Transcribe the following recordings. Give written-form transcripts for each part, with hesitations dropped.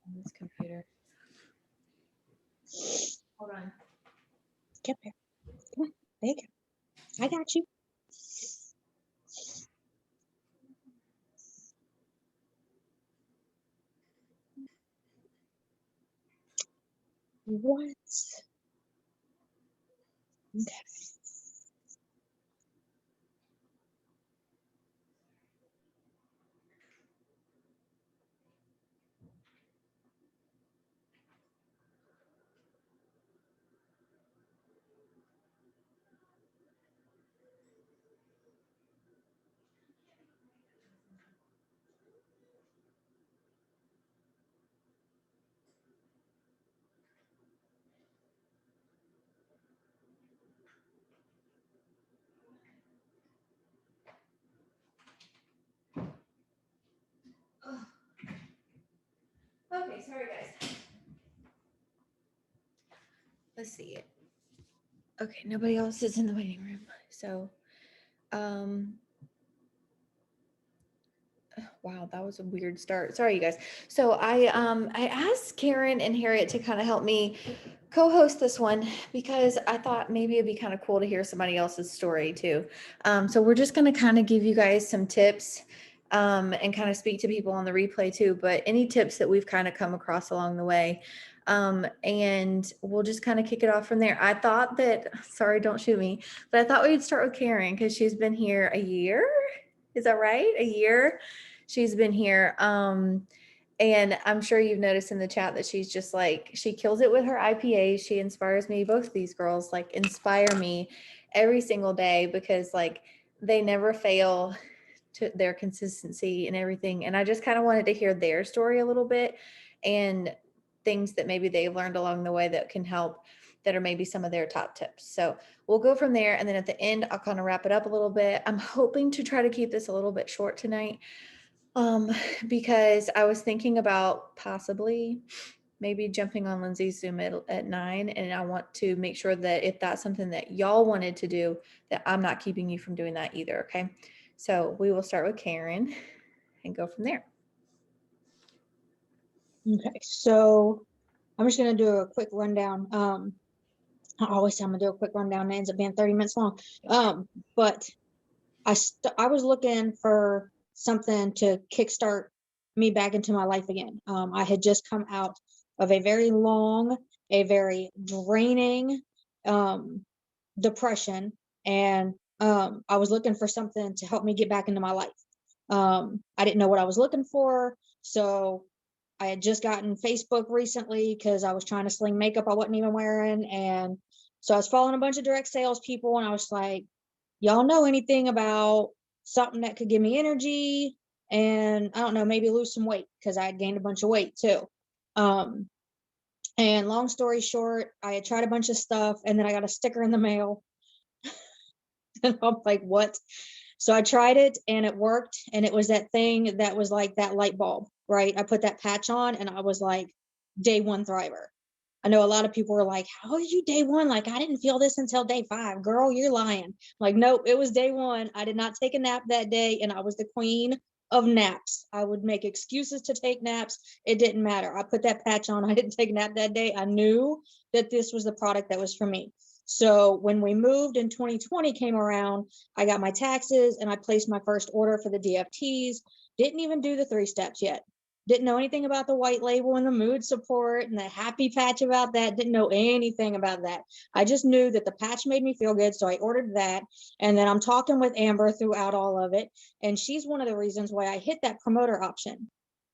on this computer. Hold on. Get there. Come on. There you go. I got you. What? Okay. Okay, sorry guys. Let's see. Okay, nobody else is in the waiting room. So, wow, that was a weird start. Sorry, you guys. So I asked Karen and Harriet to kind of help me co-host this one because I thought maybe it'd be kind of cool to hear somebody else's story too. So we're just going to kind of give you guys some tips and kind of speak to people on the replay too, but any tips that we've kind of come across along the way. And we'll just kind of kick it off from there. I thought that, sorry, don't shoot me, but I thought we'd start with Karen because she's been here a year. Is that right? A year she's been here. And I'm sure you've noticed in the chat that she's just like, she kills it with her IPA. She inspires me. Both of these girls like inspire me every single day because like they never fail to their consistency and everything. And I just kind of wanted to hear their story a little bit and things that maybe they've learned along the way that can help, that are maybe some of their top tips. So we'll go from there. And then at the end, I'll kind of wrap it up a little bit. I'm hoping to try to keep this a little bit short tonight because I was thinking about possibly maybe jumping on Lindsay's Zoom at 9. And I want to make sure that if that's something that y'all wanted to do, that I'm not keeping you from doing that either. Okay. So we will start with Karen and go from there. Okay. So I'm just going to do a quick rundown. I always say I'm going to do a quick rundown. It ends up being 30 minutes long. But I was looking for something to kickstart me back into my life again. I had just come out of a very long, a very draining depression, and I was looking for something to help me get back into my life. I didn't know what I was looking for, so I had just gotten Facebook recently because I was trying to sling makeup I wasn't even wearing, and so I was following a bunch of direct sales people, and I was like, y'all know anything about something that could give me energy and I don't know, maybe lose some weight because I had gained a bunch of weight too. And long story short, I had tried a bunch of stuff and then I got a sticker in the mail. And I'm like, what? So I tried it and it worked. And it was that thing that was like that light bulb, right? I put that patch on and I was like, day one thriver. I know a lot of people were like, how are you day one? Like, I didn't feel this until day 5. Girl, you're lying. Like, nope, it was day 1. I did not take a nap that day, and I was the queen of naps. I would make excuses to take naps. It didn't matter. I put that patch on. I didn't take a nap that day. I knew that this was the product that was for me. So when we moved and 2020 came around, I got my taxes and I placed my first order for the DFTs. Didn't even do the 3 steps yet. Didn't know anything about the white label and the mood support and the happy patch about that. Didn't know anything about that. I just knew that the patch made me feel good. So I ordered that. And then I'm talking with Amber throughout all of it. And she's one of the reasons why I hit that promoter option,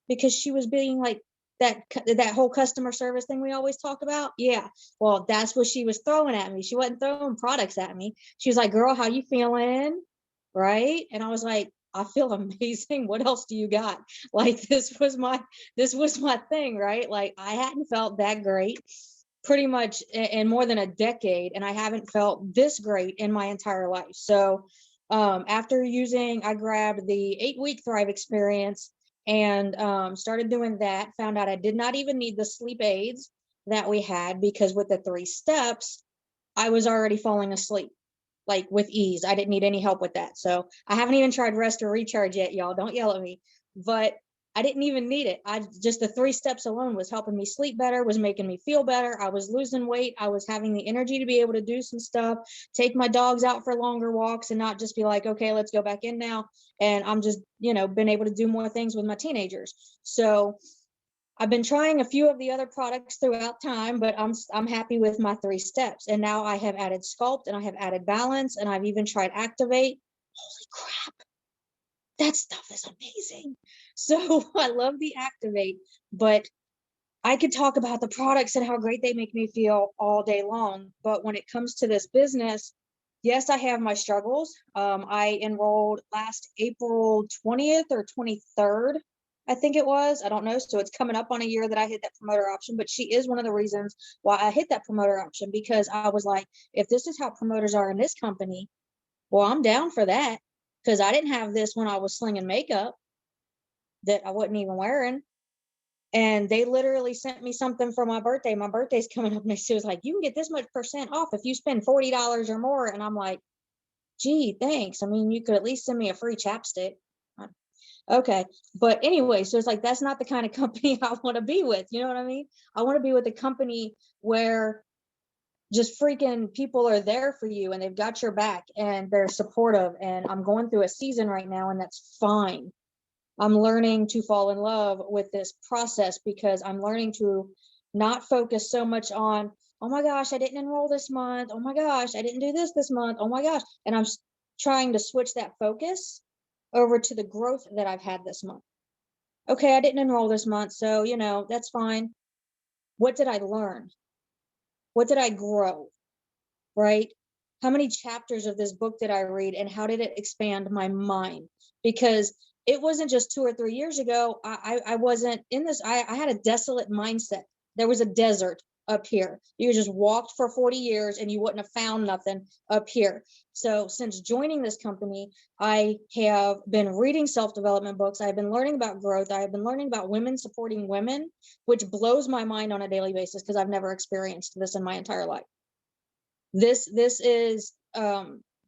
because she was being like that whole customer service thing we always talk about. Yeah. Well, that's what she was throwing at me. She wasn't throwing products at me. She was like, girl, how you feeling? Right. And I was like, I feel amazing. What else do you got? Like, this was my thing, right? Like, I hadn't felt that great pretty much in more than a decade, and I haven't felt this great in my entire life. So after using, I grabbed the 8-week Thrive experience and started doing that. Found out I did not even need the sleep aids that we had, because with the 3 steps, I was already falling asleep like with ease. I didn't need any help with that. So I haven't even tried rest or recharge yet, y'all. Don't yell at me. But I didn't even need it. I just, the 3 steps alone was helping me sleep better, was making me feel better. I was losing weight. I was having the energy to be able to do some stuff, take my dogs out for longer walks and not just be like, okay, let's go back in now. And I'm just, been able to do more things with my teenagers. So I've been trying a few of the other products throughout time, but I'm happy with my 3 steps. And now I have added Sculpt and I have added Balance and I've even tried Activate. Holy crap, that stuff is amazing. So I love the Activate, but I could talk about the products and how great they make me feel all day long. But when it comes to this business, yes, I have my struggles. I enrolled last April 20th or 23rd, I think it was. I don't know. So it's coming up on a year that I hit that promoter option, but she is one of the reasons why I hit that promoter option, because I was like, if this is how promoters are in this company, well, I'm down for that, because I didn't have this when I was slinging makeup that I wasn't even wearing. And they literally sent me something for my birthday. My birthday's coming up next year. It was like, you can get this much % off if you spend $40 or more. And I'm like, gee, thanks. I mean, you could at least send me a free chapstick. Okay. But anyway, so it's like, that's not the kind of company I want to be with. You know what I mean? I want to be with a company where just freaking people are there for you and they've got your back and they're supportive. And I'm going through a season right now, and that's fine. I'm learning to fall in love with this process because I'm learning to not focus so much on, oh my gosh, I didn't enroll this month. Oh my gosh, I didn't do this month. Oh my gosh. And I'm trying to switch that focus over to the growth that I've had this month. Okay, I didn't enroll this month, so, that's fine. What did I learn? What did I grow? Right? How many chapters of this book did I read, and how did it expand my mind? Because it wasn't just 2 or 3 years ago. I wasn't in this. I had a desolate mindset. There was a desert up here. You just walked for 40 years and you wouldn't have found nothing up here. So since joining this company, I have been reading self-development books. I've been learning about growth. I have been learning about women supporting women, which blows my mind on a daily basis because I've never experienced this in my entire life. This is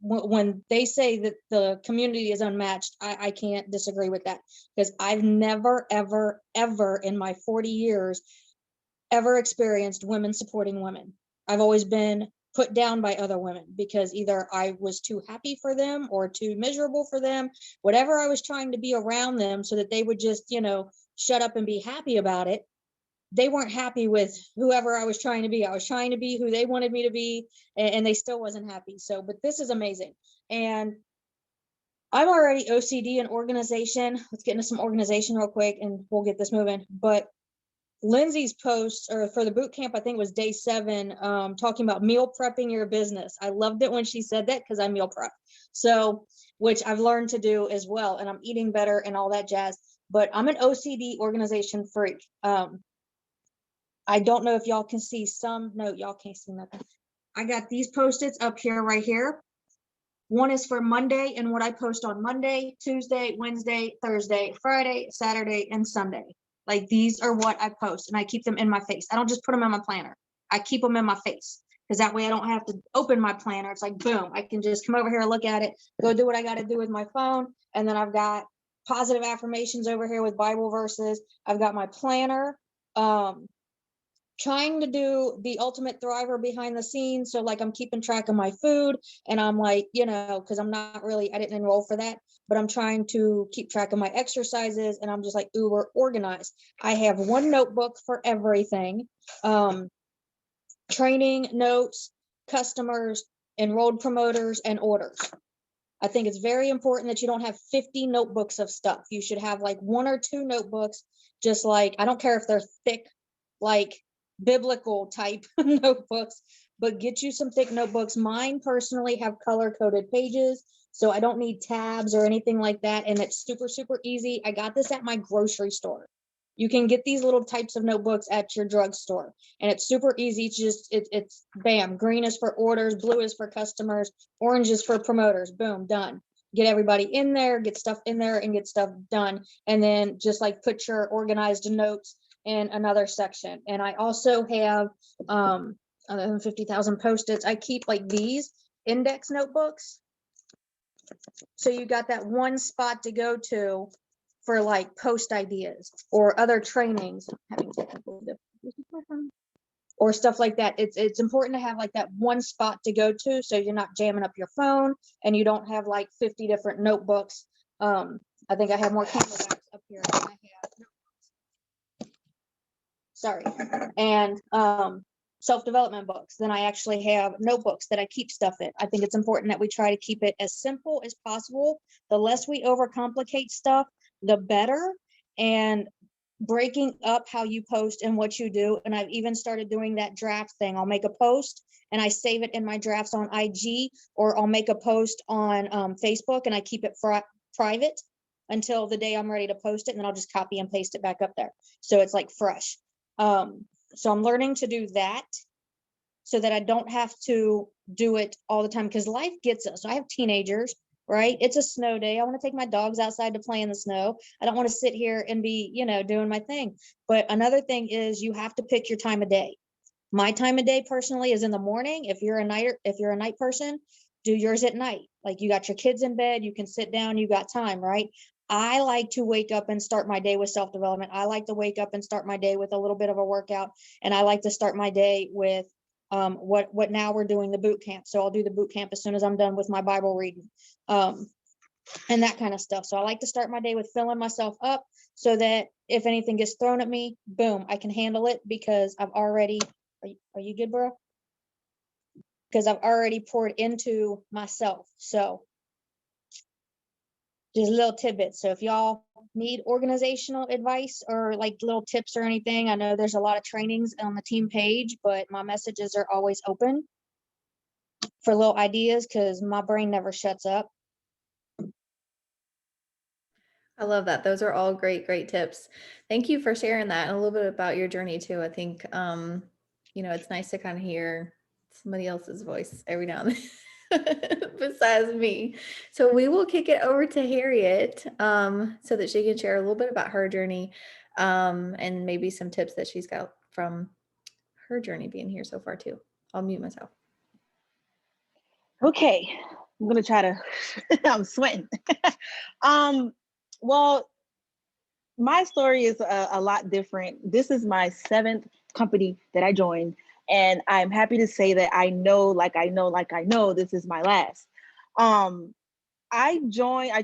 when they say that the community is unmatched, I can't disagree with that, because I've never ever in my 40 years ever experienced women supporting women. I've always been put down by other women because either I was too happy for them or too miserable for them, whatever I was trying to be around them so that they would just, shut up and be happy about it. They weren't happy with whoever I was trying to be. I was trying to be who they wanted me to be, and they still wasn't happy. So, but this is amazing. And I'm already OCD and organization. Let's get into some organization real quick and we'll get this moving. But Lindsay's post, or for the boot camp, I think it was day 7, talking about meal prepping your business. I loved it when she said that because I meal prep. So, which I've learned to do as well. And I'm eating better and all that jazz. But I'm an OCD organization freak. I don't know if y'all can see some. No, y'all can't see nothing. I got these Post-its up here, right here. One is for Monday and what I post on Monday, Tuesday, Wednesday, Thursday, Friday, Saturday, and Sunday. Like, these are what I post, and I keep them in my face. I don't just put them in my planner. I keep them in my face because that way I don't have to open my planner. It's like, boom, I can just come over here, look at it, go do what I got to do with my phone. And then I've got positive affirmations over here with Bible verses. I've got my planner. Trying to do the ultimate thriver behind the scenes. So like I'm keeping track of my food, and I'm like, because I'm not really, I didn't enroll for that, but I'm trying to keep track of my exercises, and I'm just like uber organized. I have one notebook for everything. Training notes, customers, enrolled promoters, and orders. I think it's very important that you don't have 50 notebooks of stuff. You should have like 1 or 2 notebooks, just like, I don't care if they're thick, like biblical type notebooks, but get you some thick notebooks. Mine personally have color coded pages, so I don't need tabs or anything like that. And it's super, super easy. I got this at my grocery store. You can get these little types of notebooks at your drugstore, and it's super easy. It's bam. Green is for orders, blue is for customers, orange is for promoters. Boom, done. Get everybody in there, get stuff in there, and get stuff done. And then just like put your organized notes in another section. And I also have 50,000 Post-its. I keep like these index notebooks. So you got that one spot to go to for like post ideas or other trainings. Having technical difficulties. Or stuff like that. It's important to have like that one spot to go to, so you're not jamming up your phone and you don't have like 50 different notebooks. I think I have more Camelbacks up here than I have. Sorry. And self-development books. Then I actually have notebooks that I keep stuff in. I think it's important that we try to keep it as simple as possible. The less we overcomplicate stuff, the better. And breaking up how you post and what you do. And I've even started doing that draft thing. I'll make a post and I save it in my drafts on IG, or I'll make a post on Facebook and I keep it private until the day I'm ready to post it. And then I'll just copy and paste it back up there. So it's like fresh. So I'm learning to do that so that I don't have to do it all the time, because life gets us. I have teenagers, right? It's a snow day. I want to take my dogs outside to play in the snow. I don't want to sit here and be, doing my thing. But another thing is you have to pick your time of day. My time of day personally is in the morning. If you're a night person, do yours at night. Like you got your kids in bed, you can sit down, you got time, right? I like to wake up and start my day with self-development. I like to wake up and start my day with a little bit of a workout. And I like to start my day with what now we're doing the boot camp. So I'll do the boot camp as soon as I'm done with my Bible reading, and that kind of stuff. So I like to start my day with filling myself up so that if anything gets thrown at me, boom, I can handle it because I've already, are you good, bro? Because I've already poured into myself. So just little tidbits. So if y'all need organizational advice or like little tips or anything, I know there's a lot of trainings on the team page, but my messages are always open for little ideas because my brain never shuts up. I love that. Those are all great, great tips. Thank you for sharing that and a little bit about your journey too. I think, it's nice to kind of hear somebody else's voice every now and then besides me. So we will kick it over to Harriet, so that she can share a little bit about her journey, and maybe some tips that she's got from her journey being here so far too. I'll mute myself. Okay, I'm gonna try to. I'm sweating. Well, my story is a lot different. This is my 7th company that I joined, and I'm happy to say that I know this is my last. I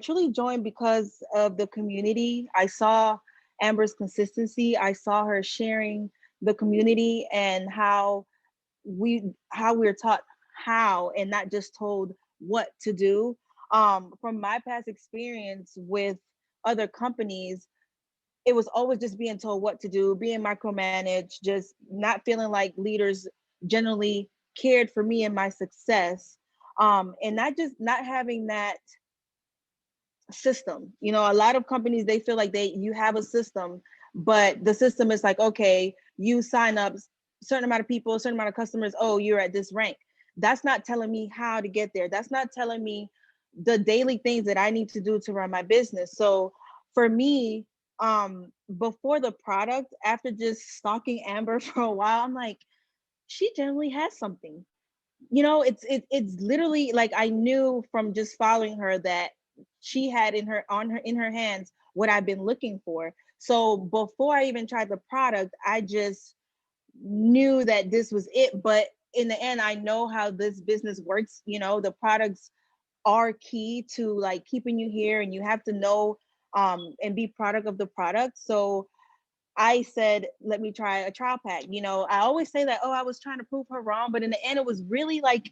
truly joined because of the community. I saw Amber's consistency. I saw her sharing the community and how we're taught how and not just told what to do. From my past experience with other companies, it was always just being told what to do, being micromanaged, just not feeling like leaders generally cared for me and my success. And not having that system. A lot of companies, they feel like you have a system, but the system is like, okay, you sign up certain amount of people, a certain amount of customers, oh, you're at this rank. That's not telling me how to get there. That's not telling me the daily things that I need to do to run my business. So for me, before the product, after just stalking Amber for a while, I'm like, she generally has something. It's literally like I knew from just following her that she had in her hands what I've been looking for. So before I even tried the product, I just knew that this was it. But in the end, I know how this business works. The products are key to like keeping you here, and you have to know and be product of the product. So I said, let me try a trial pack. I always say that, oh, I was trying to prove her wrong, but in the end, it was really like,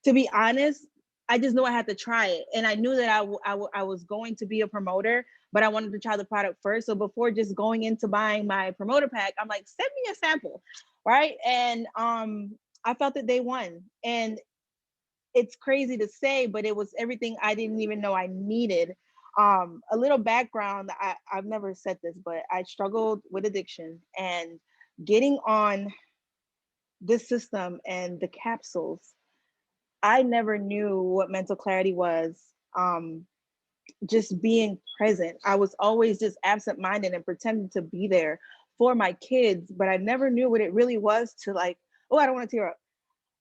to be honest, I just knew I had to try it. And I knew that I was going to be a promoter, but I wanted to try the product first. So before just going into buying my promoter pack, I'm like, send me a sample, right? And I felt that they won. And it's crazy to say, but it was everything I didn't even know I needed. A little background, I've never said this, but I struggled with addiction, and getting on this system and the capsules, I never knew what mental clarity was. Just being present. I was always just absent-minded and pretending to be there for my kids, but I never knew what it really was to like, oh, I don't want to tear up.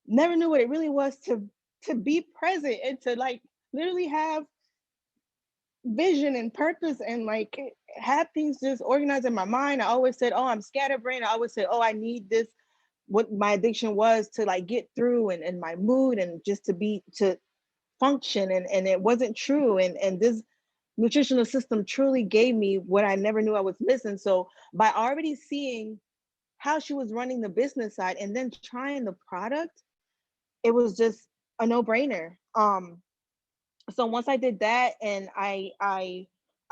Never knew what it really was to be present and to like literally have vision and purpose and like have things just organized in my mind. I always said, oh, I'm scatterbrained. I always said, oh, I need this, what my addiction was to like get through and my mood and just to function. And it wasn't true. And this nutritional system truly gave me what I never knew I was missing. So by already seeing how she was running the business side and then trying the product, it was just a no-brainer. So once I did that and I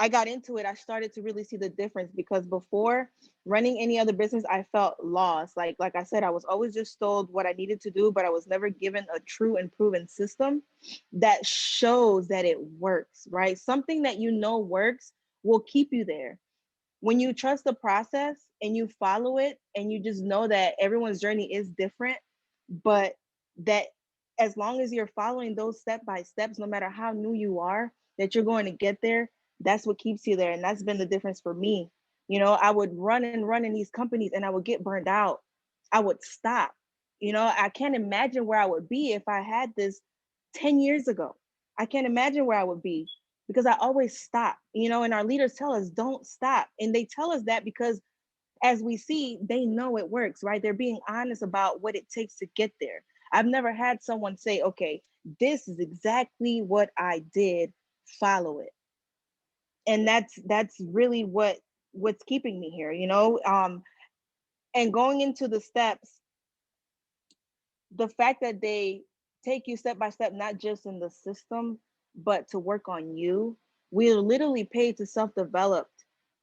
got into it, I started to really see the difference, because before running any other business, I felt lost. Like I said, I was always just told what I needed to do, but I was never given a true and proven system that shows that it works, right? Something that you know works will keep you there. When you trust the process and you follow it and you just know that everyone's journey is different, but that as long as you're following those step by steps, no matter how new you are, that you're going to get there, that's what keeps you there. And that's been the difference for me. You know, I would run and run in these companies and I would get burned out. I would stop. You know, I can't imagine where I would be if I had this 10 years ago. I can't imagine where I would be, because I always stop, you know, and our leaders tell us don't stop. And they tell us that because as we see, they know it works, right? They're being honest about what it takes to get there. I've never had someone say, okay, this is exactly what I did, follow it. And that's really what's keeping me here, you know? And going into the steps, the fact that they take you step by step, not just in the system, but to work on you. We're literally paid to self-develop,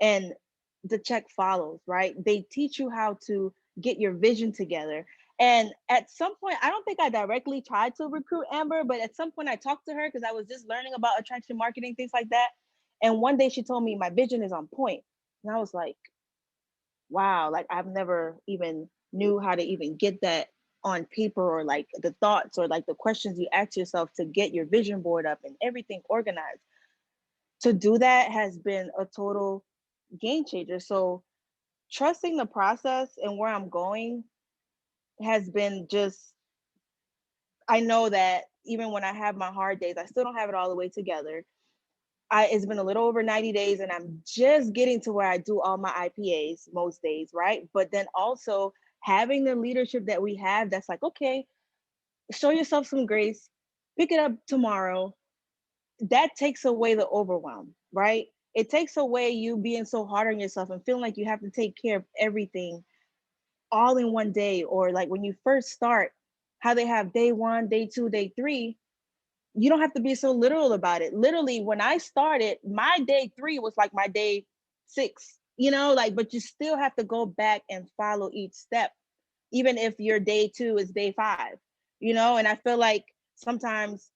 and the check follows, right? They teach you how to get your vision together. And at some point, I don't think I directly tried to recruit Amber, but at some point I talked to her because I was just learning about attraction marketing, things like that. And one day she told me my vision is on point. And I was like, wow, like I've never even knew how to even get that on paper, or like the thoughts or like the questions you ask yourself to get your vision board up and everything organized. To do that has been a total game changer. So trusting the process and where I'm going has been just, I know that even when I have my hard days, I still don't have it all the way together. It's been a little over 90 days and I'm just getting to where I do all my IPAs most days, right? But then also having the leadership that we have that's like, okay, show yourself some grace, pick it up tomorrow. That takes away the overwhelm, right? It takes away you being so hard on yourself and feeling like you have to take care of everything all in one day. Or like when you first start, how they have day one, day two, day three, you don't have to be so literal about it. Literally, when I started, my day three was like my day six, you know, like, but you still have to go back and follow each step, even if your day two is day five, you know. And I feel like sometimes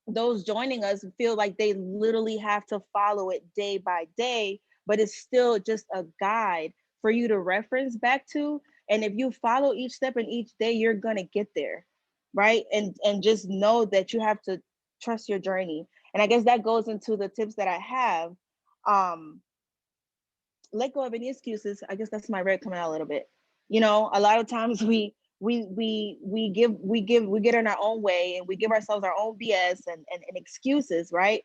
those joining us feel like they literally have to follow it day by day, but it's still just a guide for you to reference back to. And if you follow each step in each day, you're gonna get there, right? And just know that you have to trust your journey. And I guess that goes into the tips that I have. Um, Let go of any excuses. I guess that's my red coming out a little bit. You know, a lot of times we get in our own way and we give ourselves our own BS and excuses, right?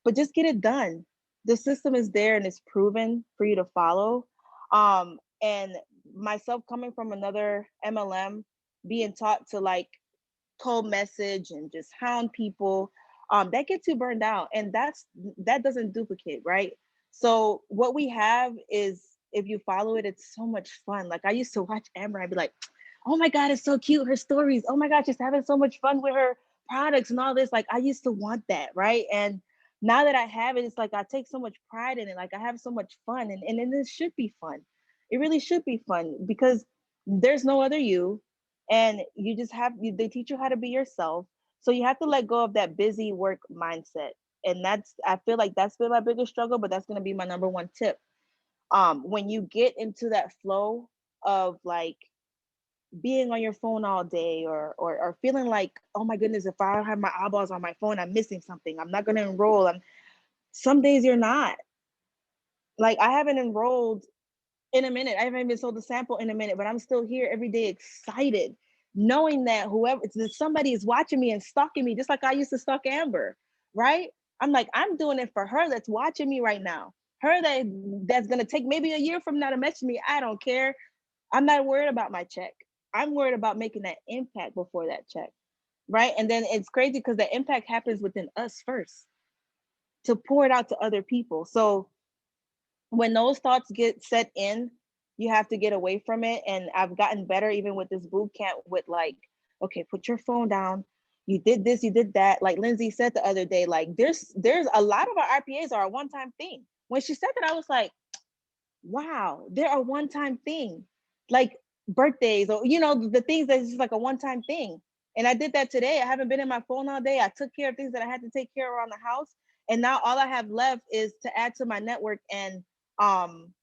But just get it done. The system is there and it's proven for you to follow. And myself coming from another MLM, being taught to like cold message and just hound people, that gets you burned out, and that doesn't duplicate, right? So what we have is, if you follow it, it's so much fun. Like I used to watch Amber, I'd be like, oh my god, it's so cute, her stories, oh my god, she's having so much fun with her products and all this. Like I used to want that, right? And now that I have it, it's like I take so much pride in it. Like I have so much fun, and this should be fun. It really should be fun, because there's no other you, and you just have they teach you how to be yourself. So you have to let go of that busy work mindset. And that's, I feel like that's been my biggest struggle, but that's going to be my number one tip. When you get into that flow of like being on your phone all day, or feeling like, oh my goodness, if I don't have my eyeballs on my phone, I'm missing something, I'm not going to enroll. Some days you're not. Like I haven't enrolled in a minute. I haven't even sold a sample in a minute, but I'm still here every day excited, knowing that somebody is watching me and stalking me, just like I used to stalk Amber, right? I'm like, I'm doing it for her that's watching me right now. Her that's gonna take maybe a year from now to message me. I don't care. I'm not worried about my check. I'm worried about making that impact before that check. Right. And then it's crazy because the impact happens within us first to pour it out to other people. So when those thoughts get set in, you have to get away from it. And I've gotten better even with this boot camp with like, okay, put your phone down. You did this, you did that. Like Lindsay said the other day, like there's a lot of our RPAs are a one-time thing. When she said that, I was like, wow, they're a one-time thing. Like birthdays or the things that's just like a one-time thing. And I did that today. I haven't been in my phone all day. I took care of things that I had to take care of around the house. And now all I have left is to add to my network um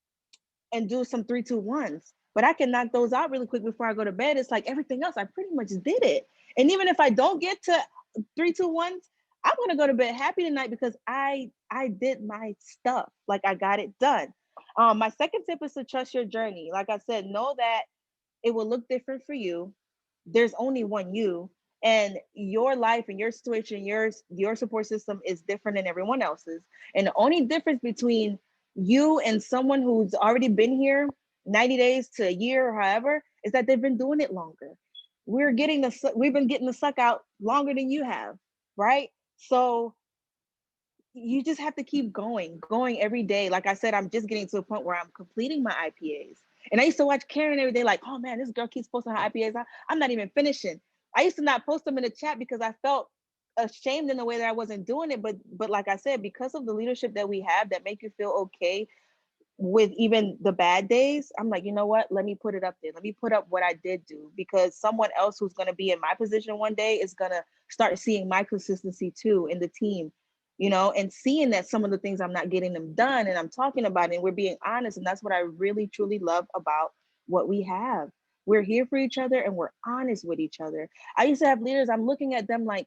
and do some 3-2-1s. But I can knock those out really quick before I go to bed. It's like everything else, I pretty much did it. And even if I don't get to 3-2-1s, I'm gonna go to bed happy tonight because I did my stuff. Like I got it done. My second tip is to trust your journey. Like I said, know that it will look different for you. There's only one you, and your life and your situation, your support system is different than everyone else's. And the only difference between you and someone who's already been here 90 days to a year or however is that they've been doing it longer. We've been getting the suck out longer than you have, right? So you just have to keep going every day. Like I said, I'm just getting to a point where I'm completing my IPAs. And I used to watch Karen every day, like, oh man, this girl keeps posting her IPAs. I'm not even finishing. I used to not post them in the chat because I felt ashamed in the way that I wasn't doing it. But like I said, because of the leadership that we have that make you feel okay with even the bad days, I'm like, you know what? Let me put it up there. Let me put up what I did do, because someone else who's going to be in my position one day is going to start seeing my consistency too in the team, and seeing that some of the things I'm not getting them done, and I'm talking about it, and we're being honest. And that's what I really, truly love about what we have. We're here for each other and we're honest with each other. I used to have leaders, I'm looking at them like,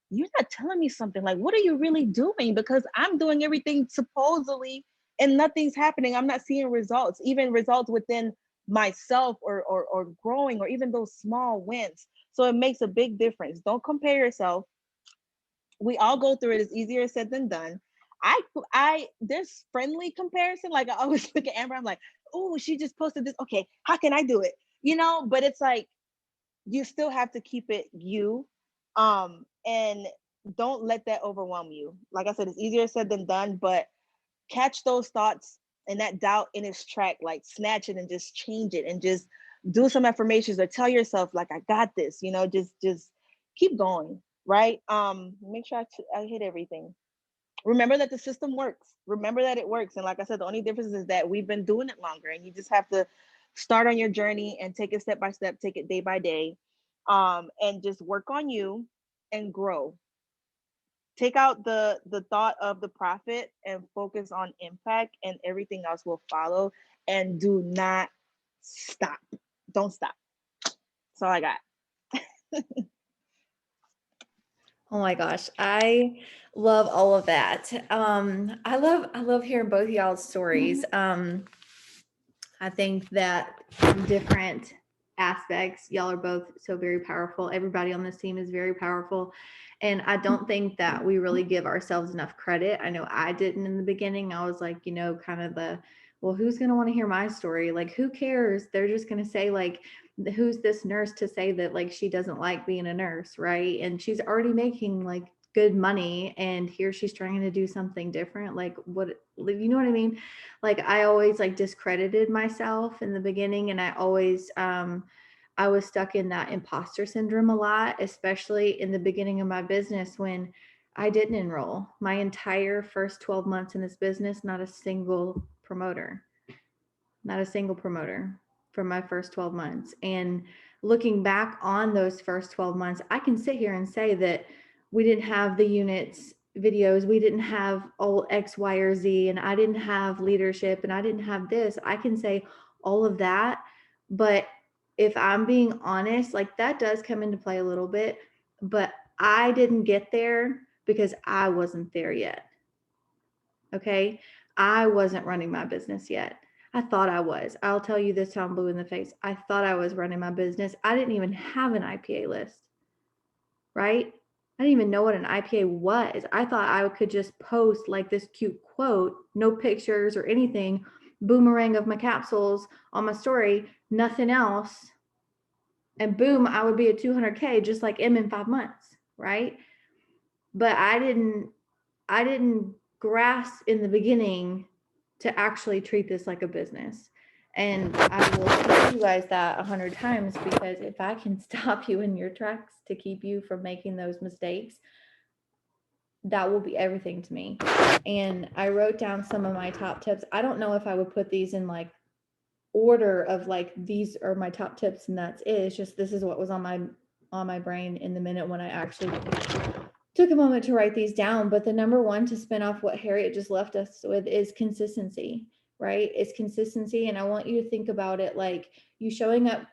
you're not telling me something. Like, what are you really doing? Because I'm doing everything supposedly and nothing's happening. I'm not seeing results, even results within myself or growing, or even those small wins. So it makes a big difference. Don't compare yourself. We all go through it. It's easier said than done. I there's friendly comparison. Like I always look at Amber, I'm like, oh, she just posted this. Okay, how can I do it? But it's like you still have to keep it you. And don't let that overwhelm you. Like I said, it's easier said than done, but catch those thoughts and that doubt in its track, like snatch it and just change it and just do some affirmations or tell yourself like, I got this, just keep going. Right. Make sure I hit everything. Remember that the system works. Remember that it works. And like I said, the only difference is that we've been doing it longer, and you just have to start on your journey and take it step by step, take it day by day, and just work on you and grow. Take out the thought of the profit and focus on impact, and everything else will follow. And do not stop. Don't stop. That's all I got. Oh my gosh, I love all of that. I love hearing both y'all's stories. I think that from different aspects, y'all are both so very powerful. Everybody on this team is very powerful. And I don't think that we really give ourselves enough credit. I know I didn't in the beginning. I was like, kind of well, who's going to want to hear my story? Like, who cares? They're just going to say, like, who's this nurse to say that, like, she doesn't like being a nurse, right? And she's already making, like, good money, and here she's trying to do something different. Like, what, you know what I mean? Like, I always, like, discredited myself in the beginning, and I was stuck in that imposter syndrome a lot, especially in the beginning of my business when I didn't enroll. My entire first 12 months in this business, not a single promoter for my first 12 months. And looking back on those first 12 months, I can sit here and say that we didn't have the units videos, we didn't have all X, Y, or Z, and I didn't have leadership, and I didn't have this. I can say all of that. But if I'm being honest, like, that does come into play a little bit, but I didn't get there because I wasn't there yet. Okay. I wasn't running my business yet. I thought I was. I'll tell you this till I'm blue in the face. I thought I was running my business. I didn't even have an IPA list, right? I I didn't even know what an IPA was. I thought I could just post like this cute quote, no pictures or anything, boomerang of my capsules on my story, nothing else. And boom, I would be at 200K just like M in 5 months, right? But I didn't grasp in the beginning to actually treat this like a business. And I will tell you guys that 100 times, because if I can stop you in your tracks to keep you from making those mistakes, that will be everything to me. And I wrote down some of my top tips. I don't know if I would put these in like order of like, these are my top tips and that's it. It's just, this is what was on my brain in the minute when I actually took a moment to write these down. But the number one, to spin off what Harriet just left us with, is consistency, right? It's consistency. And I want you to think about it like you showing up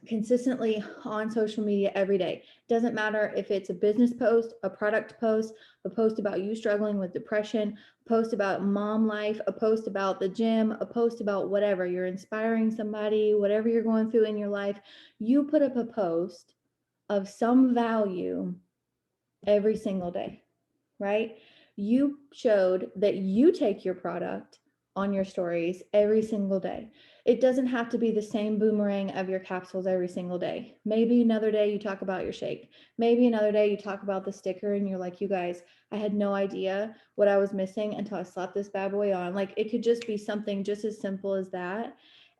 consistently on social media every day. Doesn't matter if it's a business post, a product post, a post about you struggling with depression, a post about mom life, a post about the gym, a post about whatever. You're inspiring somebody, whatever you're going through in your life. You put up a post of some value every single day, right? You showed that you take your product on your stories every single day. It doesn't have to be the same boomerang of your capsules every single day. Maybe another day you talk about your shake. Maybe another day you talk about the sticker and you're like, you guys, I had no idea what I was missing until I slapped this bad boy on. Like, it could just be something just as simple as that.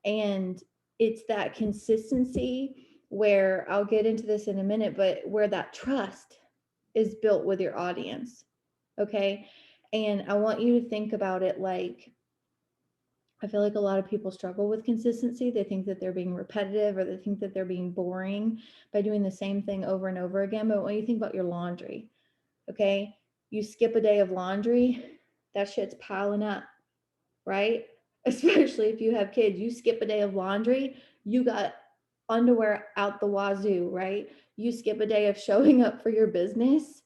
And it's that consistency where, I'll get into this in a minute, but where that trust is built with your audience. Okay. And I want you to think about it like, I feel like a lot of people struggle with consistency. They think that they're being repetitive, or they think that they're being boring by doing the same thing over and over again. But when you think about your laundry, okay, you skip a day of laundry, that shit's piling up, right? Especially if you have kids, you skip a day of laundry, you got underwear out the wazoo, right? You skip a day of showing up for your business,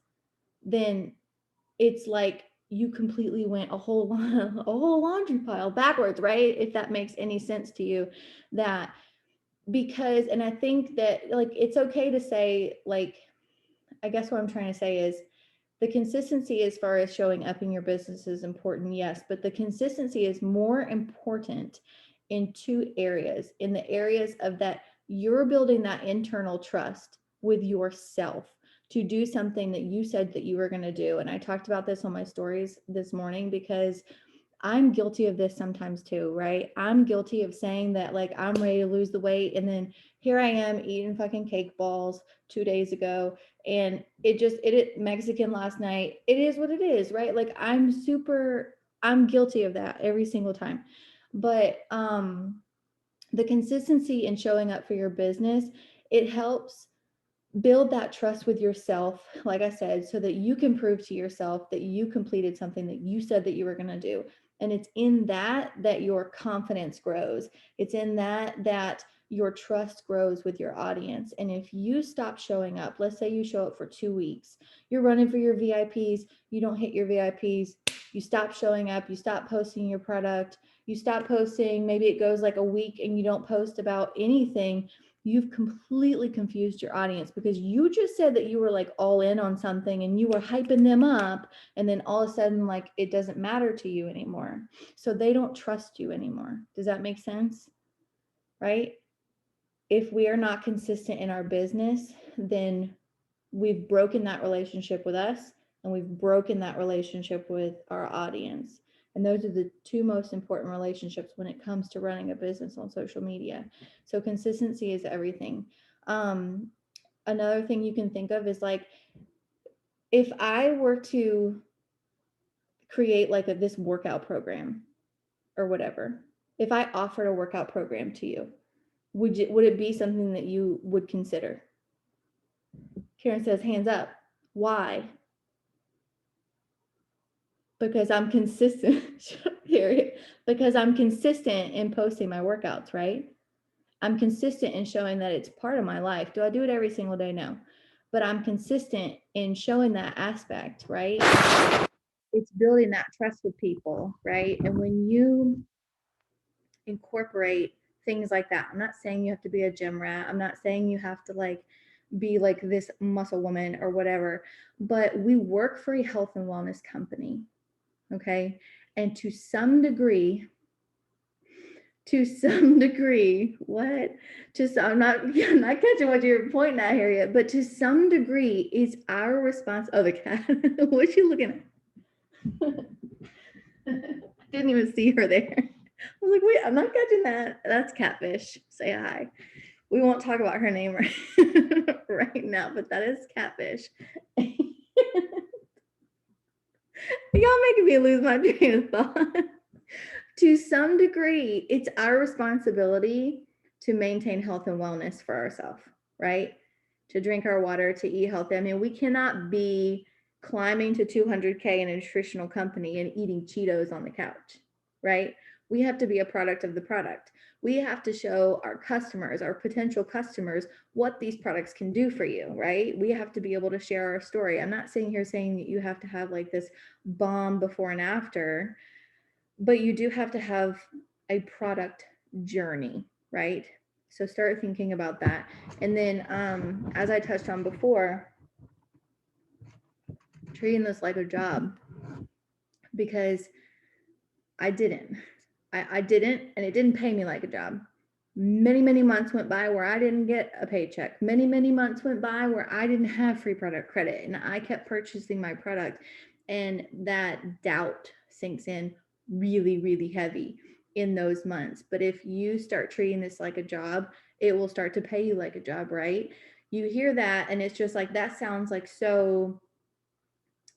then it's like you completely went a whole laundry pile backwards, right? If that makes any sense to you. That, because, and I think that like it's okay to say, like, I guess what I'm trying to say is, the consistency as far as showing up in your business is important, yes, but the consistency is more important in two areas. In the areas of that you're building that internal trust with yourself to do something that you said that you were going to do. And I talked about this on my stories this morning, because I'm guilty of this sometimes too, right? I'm guilty of saying that like I'm ready to lose the weight, and then here I am eating fucking cake balls 2 days ago, and it Mexican last night. It is what it is, right? Like I'm guilty of that every single time. But the consistency in showing up for your business, it helps build that trust with yourself, like I said, so that you can prove to yourself that you completed something that you said that you were going to do. And it's in that your confidence grows. It's in that your trust grows with your audience. And if you stop showing up, let's say you show up for 2 weeks, you're running for your VIPs, you don't hit your VIPs, you stop showing up, you stop posting your product, you stop posting, maybe it goes like a week and you don't post about anything. You've completely confused your audience, because you just said that you were like all in on something and you were hyping them up, and then all of a sudden like it doesn't matter to you anymore. So they don't trust you anymore. Does that make sense? Right? If we are not consistent in our business, then we've broken that relationship with us, and we've broken that relationship with our audience. And those are the two most important relationships when it comes to running a business on social media. So consistency is everything. Another thing you can think of is like, if I were to create like this workout program or whatever, if I offered a workout program to you, would it be something that you would consider? Karen says, hands up. Why? Because I'm consistent. Because I'm consistent in posting my workouts, right? I'm consistent in showing that it's part of my life. Do I do it every single day? No. But I'm consistent in showing that aspect, right? It's building that trust with people, right? And when you incorporate things like that, I'm not saying you have to be a gym rat. I'm not saying you have to like be like this muscle woman or whatever, but we work for a health and wellness company. Okay. And to some degree, what? Just I'm not I'm not catching what you're pointing at here yet, but to some degree, it's our response. Oh, the cat. What you looking at? Didn't even see her there. I was like, wait, I'm not catching that. That's Catfish. Say hi. We won't talk about her name right now, but that is Catfish. Y'all making me lose my train of thought. To some degree, it's our responsibility to maintain health and wellness for ourselves, right? To drink our water, to eat healthy. I mean, we cannot be climbing to 200K in a nutritional company and eating Cheetos on the couch, right? We have to be a product of the product. We have to show our customers, our potential customers, what these products can do for you, right? We have to be able to share our story. I'm not sitting here saying that you have to have like this bomb before and after, but you do have to have a product journey, right? So start thinking about that. And then, as I touched on before, treating this like a job, because I didn't, and it didn't pay me like a job. Many months went by where I didn't get a paycheck. Many months went by where I didn't have free product credit, and I kept purchasing my product, and that doubt sinks in really heavy in those months. But if you start treating this like a job, it will start to pay you like a job, right? You hear that and it's just like, that sounds like so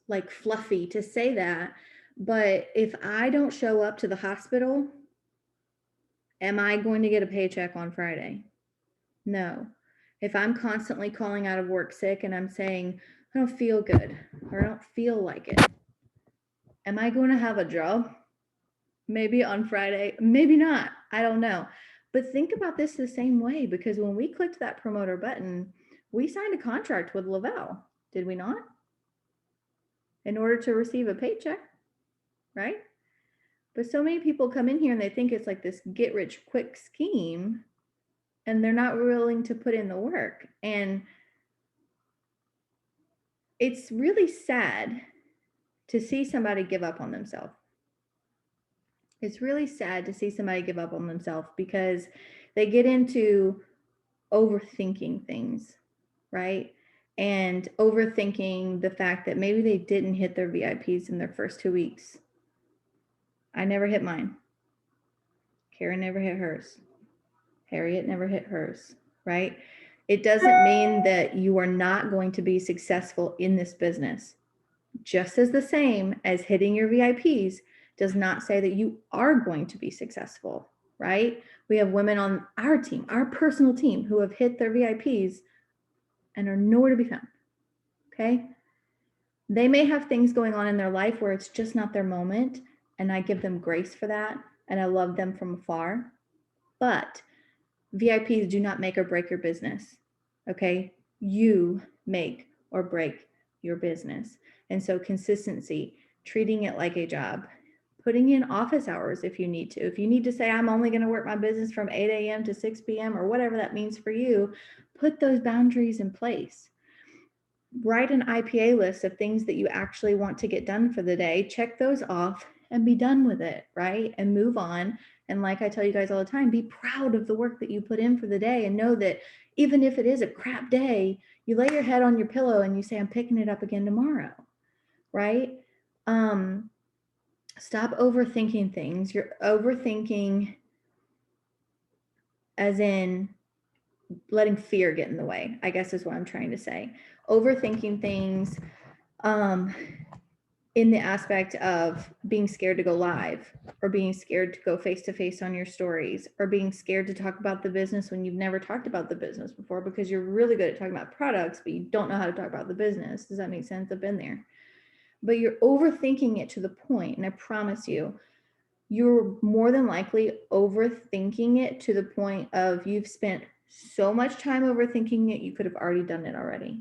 like fluffy to say that. But if I don't show up to the hospital, am I going to get a paycheck on Friday? No. If I'm constantly calling out of work sick and I'm saying, I don't feel good or I don't feel like it, am I going to have a job? Maybe on Friday, maybe not. I don't know. But think about this the same way, because when we clicked that promoter button, we signed a contract with Lavelle, did we not? In order to receive a paycheck, right? But so many people come in here and they think it's like this get rich quick scheme, and they're not willing to put in the work. And it's really sad to see somebody give up on themselves. It's really sad to see somebody give up on themselves because they get into overthinking things, right? And overthinking the fact that maybe they didn't hit their VIPs in their first 2 weeks. I never hit mine. Karen never hit hers. Harriet never hit hers, right? It doesn't mean that you are not going to be successful in this business. Just as the same as hitting your VIPs does not say that you are going to be successful, right? We have women on our team, our personal team, who have hit their VIPs and are nowhere to be found, okay? They may have things going on in their life where it's just not their moment, and I give them grace for that, and I love them from afar. But VIPs do not make or break your business, okay? You make or break your business. And so consistency, treating it like a job, putting in office hours if you need to. If you need to say, I'm only going to work my business from 8 a.m. to 6 p.m. or whatever that means for you, put those boundaries in place. Write an IPA list of things that you actually want to get done for the day. Check those off and be done with it, right? And move on. And like I tell you guys all the time, be proud of the work that you put in for the day, and know that even if it is a crap day, you lay your head on your pillow and you say, I'm picking it up again tomorrow, right? Stop overthinking things. You're overthinking as in letting fear get in the way, I guess is what I'm trying to say. Overthinking things in the aspect of being scared to go live, or being scared to go face to face on your stories, or being scared to talk about the business when you've never talked about the business before, because you're really good at talking about products, but you don't know how to talk about the business. Does that make sense? I've been there. But you're overthinking it to the point, and I promise you, you're more than likely overthinking it to the point of you've spent so much time overthinking it, you could have already done it already.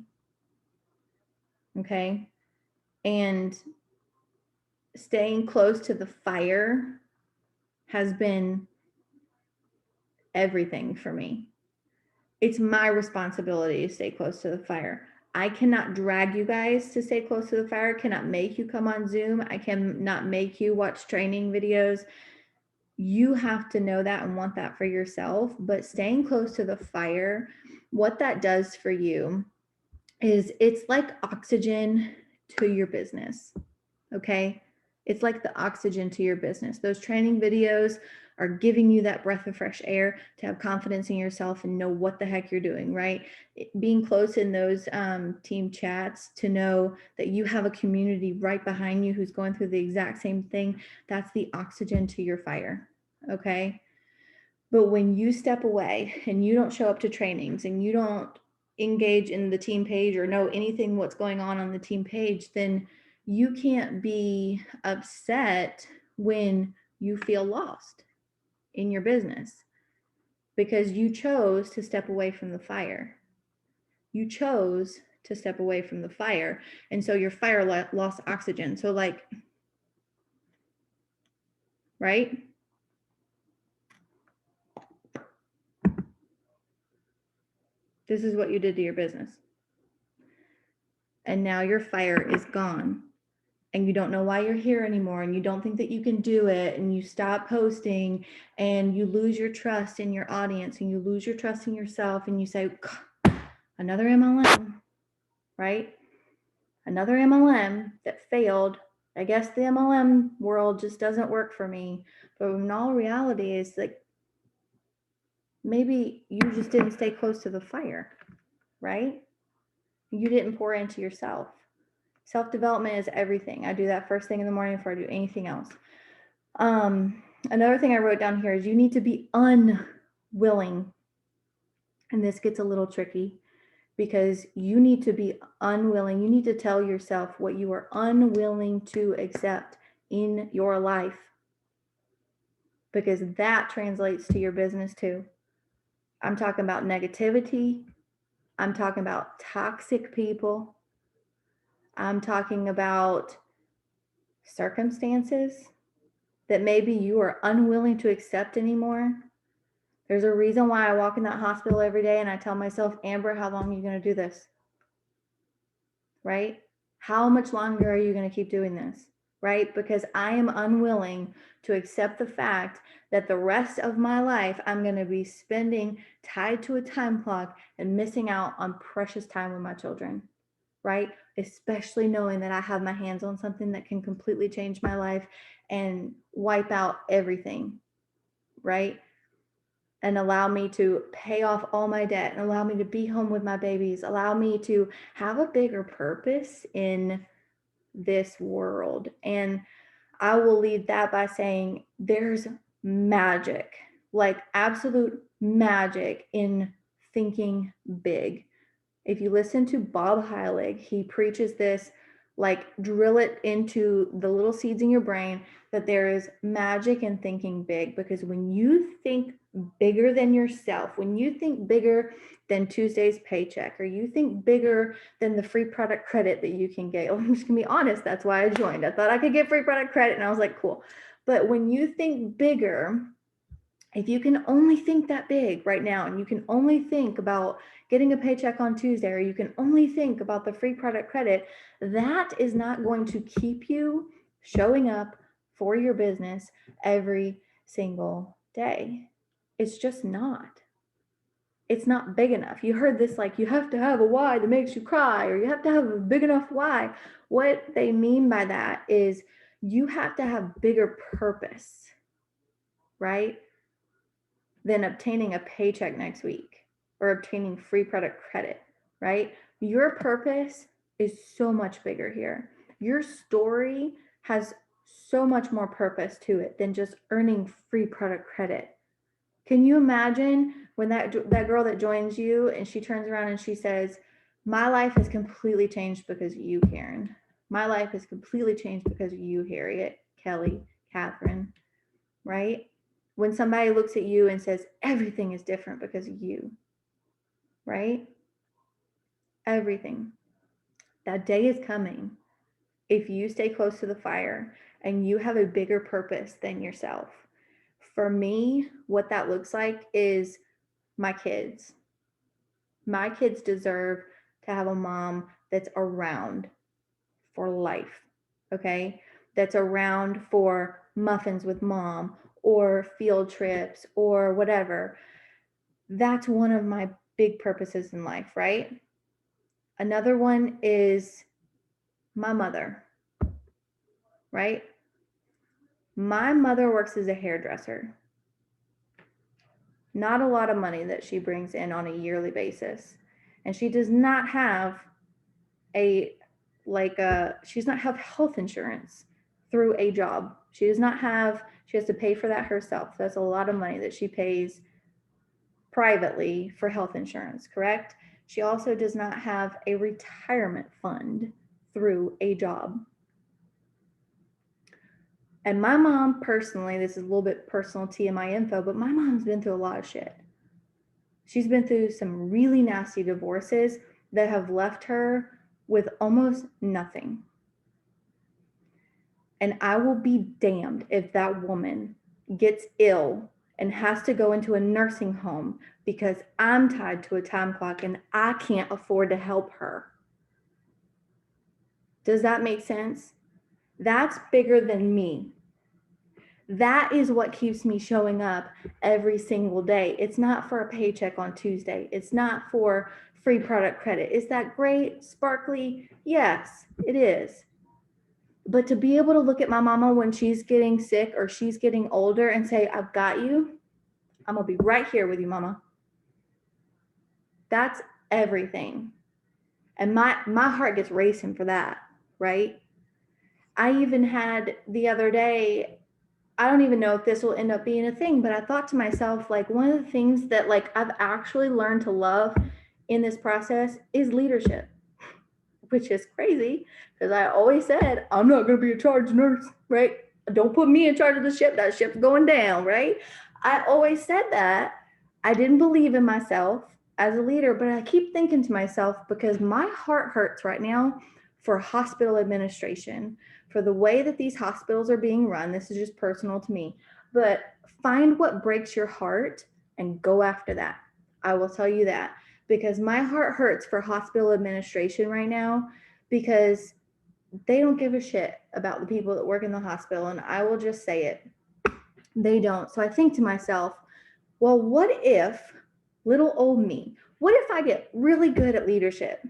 Okay. And staying close to the fire has been everything for me. it's my responsibility to stay close to the fire. I cannot drag you guys to stay close to the fire, cannot make you come on Zoom. I cannot make you watch training videos. You have to know that and want that for yourself. But staying close to the fire, what that does for you is it's like oxygen to your business. Okay. It's like the oxygen to your business. Those training videos are giving you that breath of fresh air to have confidence in yourself and know what the heck you're doing, right? Being close in those team chats to know that you have a community right behind you who's going through the exact same thing, that's the oxygen to your fire, okay? But when you step away and you don't show up to trainings and you don't engage in the team page or know anything what's going on the team page, then you can't be upset when you feel lost in your business because you chose to step away from the fire. You chose to step away from the fire. And so your fire lost oxygen. So like, right? This is what you did to your business. And now your fire is gone. And you don't know why you're here anymore, and you don't think that you can do it, and you stop posting, and you lose your trust in your audience, and you lose your trust in yourself, and you say, another MLM, right? Another MLM that failed. I guess the MLM world just doesn't work for me. But in all reality, is like maybe you just didn't stay close to the fire, right? You didn't pour into yourself. Self-development is everything. I do that first thing in the morning before I do anything else. Another thing I wrote down here is you need to be unwilling. And this gets a little tricky because you need to be unwilling. You need to tell yourself what you are unwilling to accept in your life, because that translates to your business too. I'm talking about negativity. I'm talking about toxic people. I'm talking about circumstances that maybe you are unwilling to accept anymore. There's a reason why I walk in that hospital every day and I tell myself, Amber, how long are you going to do this? Right? How much longer are you going to keep doing this? Right? Because I am unwilling to accept the fact that the rest of my life I'm going to be spending tied to a time clock and missing out on precious time with my children. Right? Especially knowing that I have my hands on something that can completely change my life and wipe out everything, right? And allow me to pay off all my debt and allow me to be home with my babies, allow me to have a bigger purpose in this world. And I will lead that by saying there's magic, like absolute magic in thinking big. If you listen to Bob Heilig, he preaches this, like drill it into the little seeds in your brain that there is magic in thinking big, because when you think bigger than yourself, when you think bigger than Tuesday's paycheck, or you think bigger than the free product credit that you can get, I'm just gonna be honest, that's why I joined. I thought I could get free product credit and I was like, cool. But when you think bigger, if you can only think that big right now, and you can only think about getting a paycheck on Tuesday, or you can only think about the free product credit, that is not going to keep you showing up for your business every single day. It's just not. It's not big enough. You heard this, like you have to have a why that makes you cry, or you have to have a big enough why. What they mean by that is you have to have bigger purpose, right? Than obtaining a paycheck next week or obtaining free product credit, right? Your purpose is so much bigger here. Your story has so much more purpose to it than just earning free product credit. Can you imagine when that girl that joins you and she turns around and she says, my life has completely changed because of you, Karen. My life has completely changed because of you, Harriet, Kelly, Catherine, right? When somebody looks at you and says, everything is different because of you, right? Everything. That day is coming if you stay close to the fire and you have a bigger purpose than yourself. For me, what that looks like is my kids. My kids deserve to have a mom that's around for life, okay? That's around for muffins with mom or field trips or whatever. That's one of my big purposes in life, right? Another one is my mother, right? My mother works as a hairdresser. Not a lot of money that she brings in on a yearly basis. And she does not have she does not have health insurance through a job. She has to pay for that herself. That's a lot of money that she pays privately for health insurance, correct? She also does not have a retirement fund through a job. And my mom personally, this is a little bit personal TMI info, but my mom's been through a lot of shit. She's been through some really nasty divorces that have left her with almost nothing. And I will be damned if that woman gets ill and has to go into a nursing home because I'm tied to a time clock and I can't afford to help her. Does that make sense? That's bigger than me. That is what keeps me showing up every single day. It's not for a paycheck on Tuesday. It's not for free product credit. Is that great? Sparkly? Yes, it is. But to be able to look at my mama when she's getting sick or she's getting older and say, I've got you. I'm going to be right here with you, mama. That's everything. And my heart gets racing for that, right? I even had the other day, I don't even know if this will end up being a thing, but I thought to myself, like, one of the things that like I've actually learned to love in this process is leadership, which is crazy because I always said, I'm not going to be a charge nurse, right? Don't put me in charge of the ship. That ship's going down, right? I always said that. I didn't believe in myself as a leader, but I keep thinking to myself because my heart hurts right now for hospital administration, for the way that these hospitals are being run. This is just personal to me, but find what breaks your heart and go after that. I will tell you that because my heart hurts for hospital administration right now because they don't give a shit about the people that work in the hospital. And I will just say it. They don't. So I think to myself, well, what if little old me, what if I get really good at leadership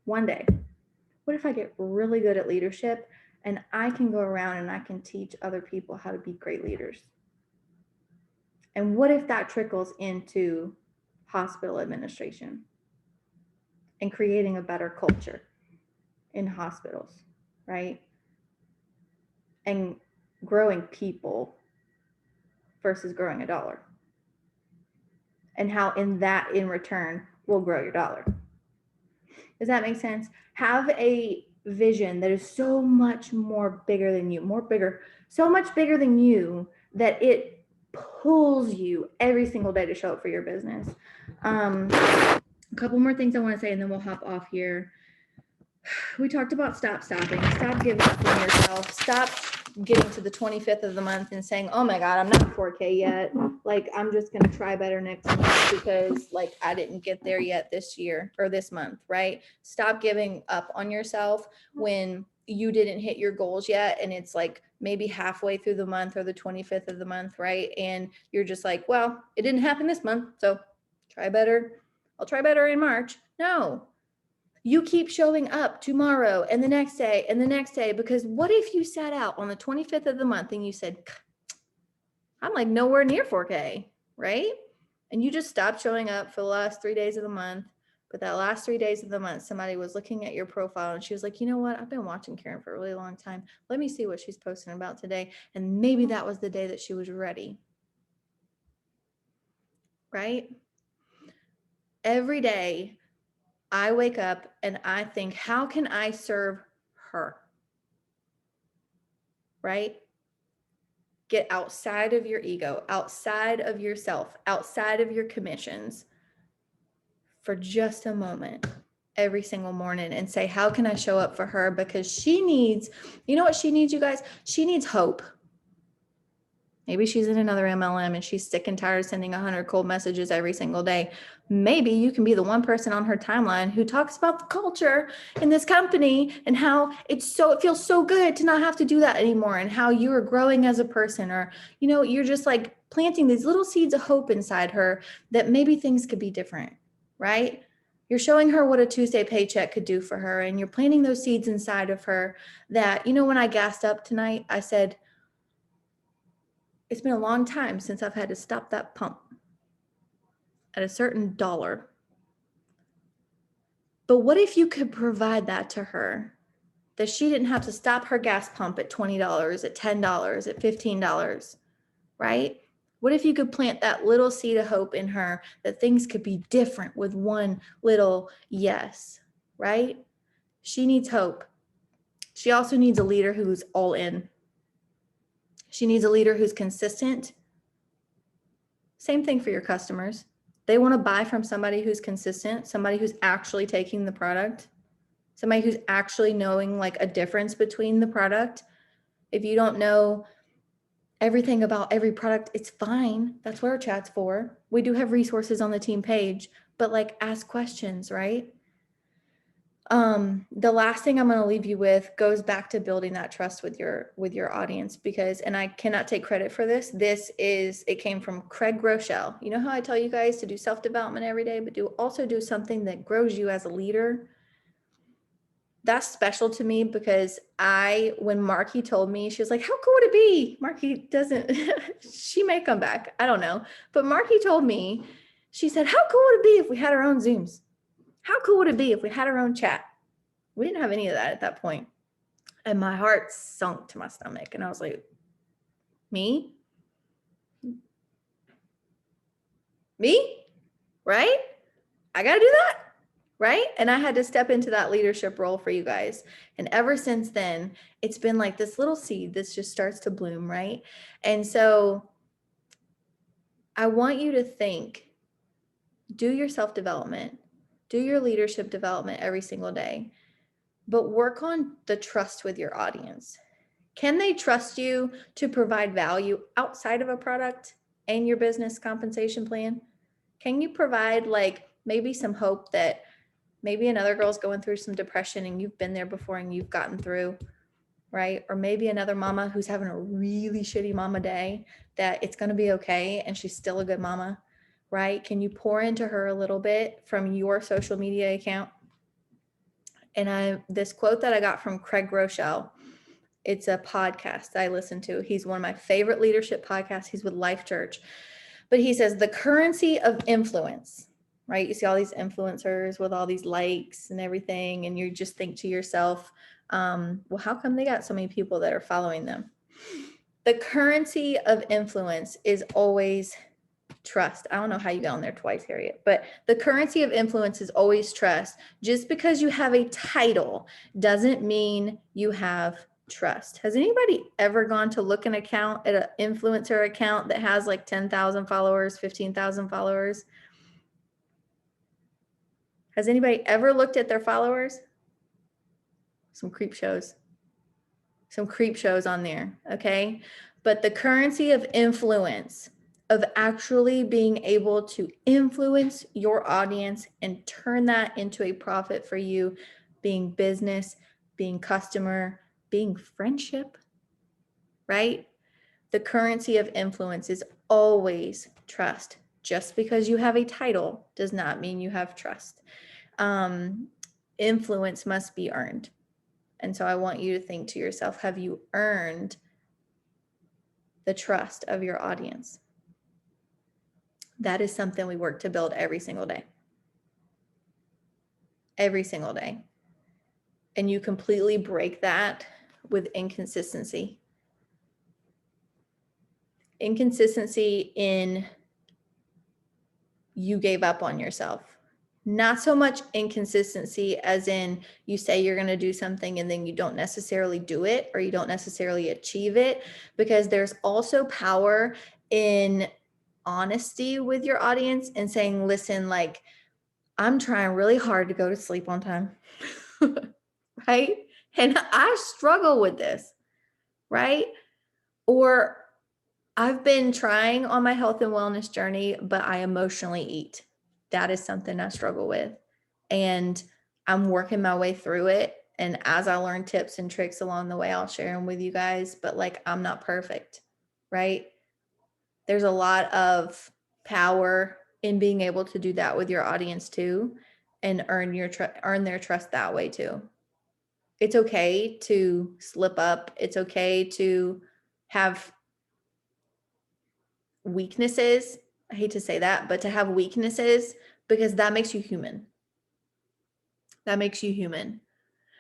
one day? What if I get really good at leadership and I can go around and I can teach other people how to be great leaders? And what if that trickles into hospital administration and creating a better culture in hospitals, right? And growing people versus growing a dollar. And how in return will grow your dollar. Does that make sense? Have a vision that is so much more bigger than you, so much bigger than you that it pulls you every single day to show up for your business. A couple more things I want to say and then we'll hop off here. We talked about stop giving up on yourself, stop getting to the 25th of the month and saying, oh my God, I'm not 4K yet. Like, I'm just going to try better next month because like I didn't get there yet this year or this month, right? Stop giving up on yourself when you didn't hit your goals yet. And it's like maybe halfway through the month or the 25th of the month, right? And you're just like, well, it didn't happen this month, so try better. I'll try better in March. No. You keep showing up tomorrow and the next day and the next day, because what if you sat out on the 25th of the month and you said, I'm like nowhere near 4K, right? And you just stopped showing up for the last 3 days of the month. But that last 3 days of the month, somebody was looking at your profile and she was like, you know what? I've been watching Karen for a really long time. Let me see what she's posting about today. And maybe that was the day that she was ready. Right? Every day, I wake up and I think, how can I serve her? Right? Get outside of your ego, outside of yourself, outside of your commissions for just a moment every single morning and say, how can I show up for her? Because she needs, you know what she needs, you guys? She needs hope. Maybe she's in another MLM and she's sick and tired of sending 100 cold messages every single day. Maybe you can be the one person on her timeline who talks about the culture in this company and how it feels so good to not have to do that anymore, and how you are growing as a person, or, you're just like planting these little seeds of hope inside her that maybe things could be different, right? You're showing her what a Tuesday paycheck could do for her, and you're planting those seeds inside of her that, when I gassed up tonight, I said, it's been a long time since I've had to stop that pump at a certain dollar. But what if you could provide that to her, that she didn't have to stop her gas pump at $20, at $10, at $15, right? What if you could plant that little seed of hope in her that things could be different with one little yes, right? She needs hope. She also needs a leader who's all in. She needs a leader who's consistent. Same thing for your customers. They want to buy from somebody who's consistent, somebody who's actually taking the product, somebody who's actually knowing like a difference between the product. If you don't know everything about every product, it's fine. That's what our chat's for. We do have resources on the team page, but like ask questions, right? The last thing I'm going to leave you with goes back to building that trust with your audience, because, and I cannot take credit for this. It came from Craig Groeschel. You know how I tell you guys to do self-development every day, but also do something that grows you as a leader. That's special to me, because when Marky told me, she was like, how cool would it be? Marky doesn't, she may come back. I don't know. But Marky told me, she said, how cool would it be if we had our own Zooms? How cool would it be if we had our own chat? We didn't have any of that at that point. And my heart sunk to my stomach. And I was like, me? Me? Right? I got to do that. Right? And I had to step into that leadership role for you guys. And ever since then, it's been like this little seed that just starts to bloom, right? And so I want you to think, do your self-development, do your leadership development every single day, but work on the trust with your audience. Can they trust you to provide value outside of a product and your business compensation plan? Can you provide like maybe some hope that maybe another girl's going through some depression and you've been there before and you've gotten through, right? Or maybe another mama who's having a really shitty mama day, that it's going to be okay and she's still a good mama, right? Can you pour into her a little bit from your social media account? And this quote that I got from Craig Groeschel, it's a podcast I listen to. He's one of my favorite leadership podcasts. He's with Life Church. But he says, the currency of influence, right? You see all these influencers with all these likes and everything, and you just think to yourself, well, how come they got so many people that are following them? The currency of influence is always trust. I don't know how you got on there twice, Harriet, but the currency of influence is always trust. Just because you have a title doesn't mean you have trust. Has anybody ever gone to look an account at an influencer account that has like 10,000 followers, 15,000 followers? Has anybody ever looked at their followers? Some creep shows on there. Okay. But the currency of influence, of actually being able to influence your audience and turn that into a profit for you, being business, being customer, being friendship, right? The currency of influence is always trust. Just because you have a title does not mean you have trust. Influence must be earned. And so I want you to think to yourself, have you earned the trust of your audience? That is something we work to build every single day. Every single day. And you completely break that with inconsistency. Inconsistency in you gave up on yourself. Not so much inconsistency as in you say you're going to do something and then you don't necessarily do it, or you don't necessarily achieve it, because there's also power in honesty with your audience and saying, listen, like, I'm trying really hard to go to sleep on time, right? And I struggle with this, right? Or I've been trying on my health and wellness journey, but I emotionally eat. That is something I struggle with. And I'm working my way through it. And as I learn tips and tricks along the way, I'll share them with you guys. But like, I'm not perfect, right? There's a lot of power in being able to do that with your audience too, and earn their trust that way too. It's okay to slip up. It's okay to have weaknesses. I hate to say that, but to have weaknesses, because that makes you human. That makes you human.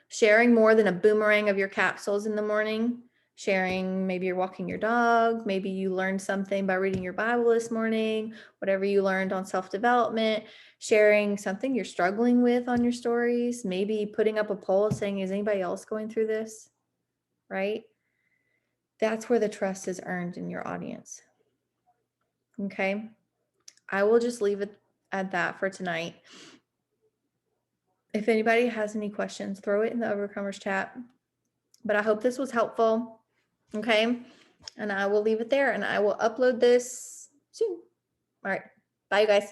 Sharing more than a boomerang of your capsules in the morning, sharing, maybe you're walking your dog, maybe you learned something by reading your Bible this morning, whatever you learned on self-development, sharing something you're struggling with on your stories, maybe putting up a poll saying, is anybody else going through this? Right? That's where the trust is earned in your audience. Okay. I will just leave it at that for tonight. If anybody has any questions, throw it in the Overcomers chat. But I hope this was helpful. Okay. And I will leave it there and I will upload this soon. All right. Bye, you guys.